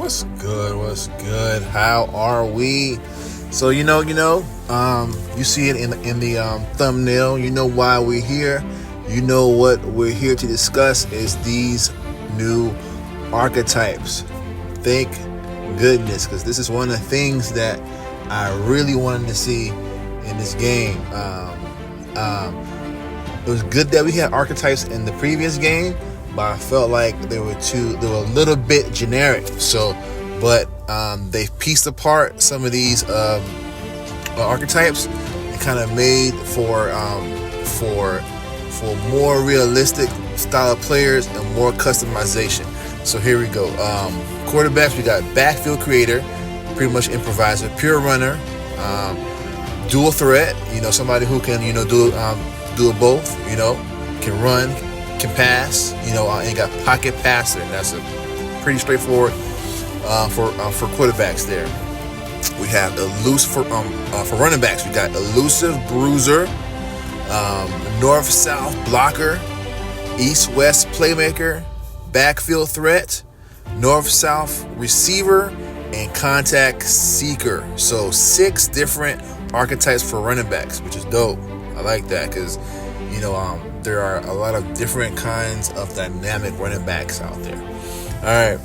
What's good? What's good? How are we? So you see it in the thumbnail. You know why we're here. You know what we're here to discuss is these new archetypes. Thank goodness, because this is one of the things that I really wanted to see in this game. It was good that we had archetypes in the previous game, but I felt like they were a little bit generic. But they've pieced apart some of these archetypes and kind of made for more realistic style of players and more customization. So here we go. Quarterbacks, we got backfield creator, pretty much improviser, pure runner, dual threat. Somebody who can do it both. Can run, can pass. And got pocket passer. And that's a pretty straightforward for quarterbacks there. We have for running backs. We got elusive bruiser, north-south blocker, east-west playmaker, backfield threat, north-south receiver, and contact seeker. So 6 different archetypes for running backs, which is dope. I like that because there are a lot of different kinds of dynamic running backs out there. All right,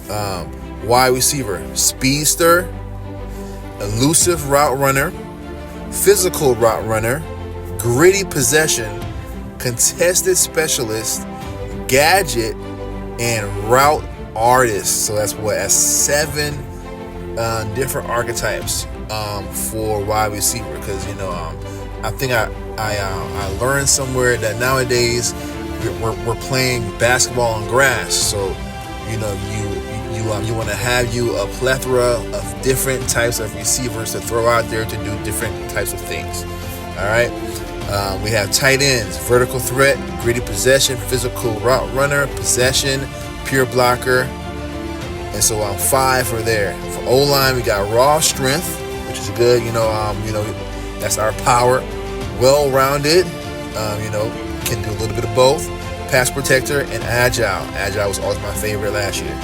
wide receiver, speedster, elusive route runner, physical route runner, gritty possession, contested specialist, gadget, and route artist. So that's 7 different archetypes for wide receiver. Because I think I learned somewhere that nowadays we're playing basketball on grass. So you want to have a plethora of different types of receivers to throw out there to do different types of things. All right. We have tight ends, vertical threat, gritty possession, physical route runner, possession, pure blocker, and so 5 for there. For O-line, we got raw strength, which is good. That's our power. Well-rounded, can do a little bit of both. Pass protector and agile. Agile was always my favorite last year.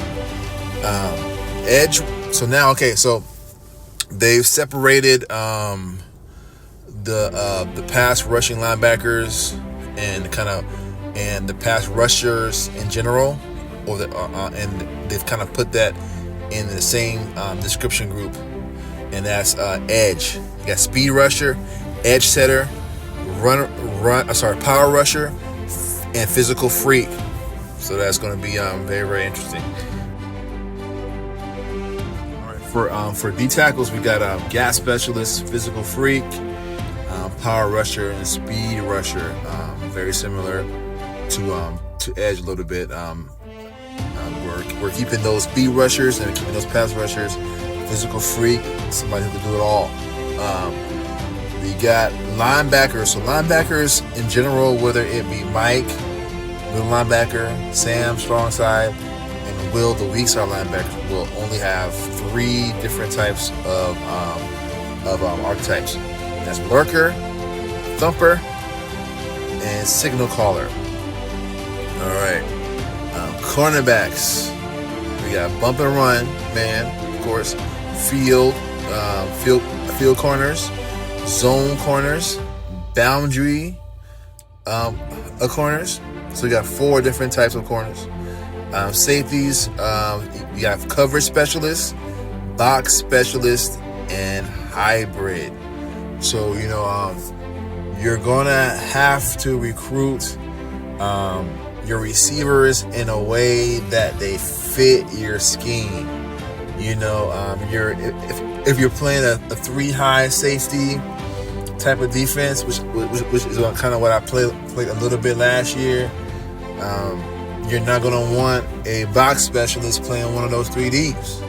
Edge. So now, so they've separated the pass rushing linebackers and the pass rushers in general, and they've kind of put that in the same description group, and that's edge. You got speed rusher, edge setter, power rusher, and physical freak. So that's going to be very, very interesting. All right, for D tackles, we got gas specialist, physical freak, power rusher, and speed rusher. Very similar to edge a little bit. We're keeping those speed rushers and keeping those pass rushers. Physical freak, somebody who can do it all. We got linebackers. So linebackers in general, whether it be Mike, middle linebacker, Sam, strong side, and Will, the weak side linebacker, will only have 3 different types of archetypes. That's lurker, thumper, and signal caller. All right. Cornerbacks. We got bump and run, man, of course. Field corners, zone corners, boundary corners. So we got 4 different types of corners. Safeties, you have coverage specialist, box specialist, and hybrid. So you're gonna have to recruit your receivers in a way that they fit your scheme. If you're playing a 3-high safety type of defense, which is kind of what I played a little bit last year, you're not going to want a box specialist playing one of those 3Ds.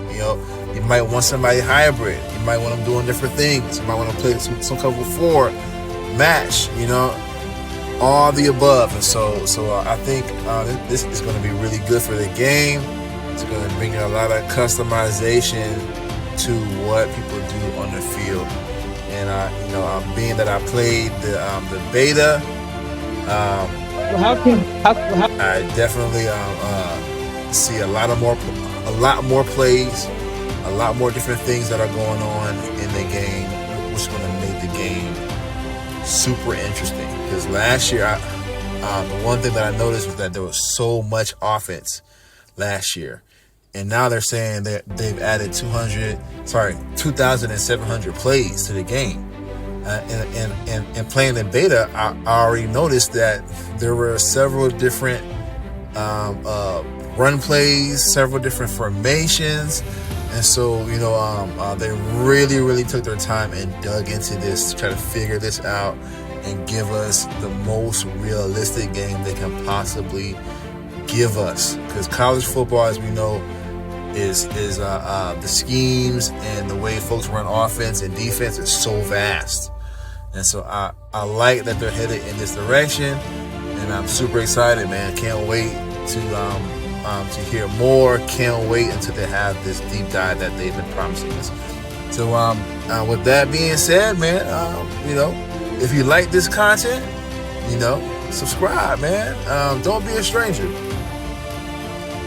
You might want somebody hybrid. You might want them doing different things. You might want to play some cover 4 match. All the above. And so I think this is going to be really good for the game. It's going to bring a lot of customization to what people do on the field. And being that I played the beta, I definitely see a lot more plays a lot more different things that are going on in the game, which is going to make the game super interesting. Because last year, the one thing that I noticed was that there was so much offense last year. And now they're saying that they've added 2,700 plays to the game. And playing in beta, I already noticed that there were several different run plays, several different formations. And so, they really took their time and dug into this to try to figure this out and give us the most realistic game they can possibly give us. Because college football, as we know, is the schemes and the way folks run offense and defense is so vast. And so I like that they're headed in this direction, and I'm super excited, man. Can't wait to hear more. Can't wait until they have this deep dive that they've been promising us. So with that being said, man, if you like this content, subscribe, man. Don't be a stranger.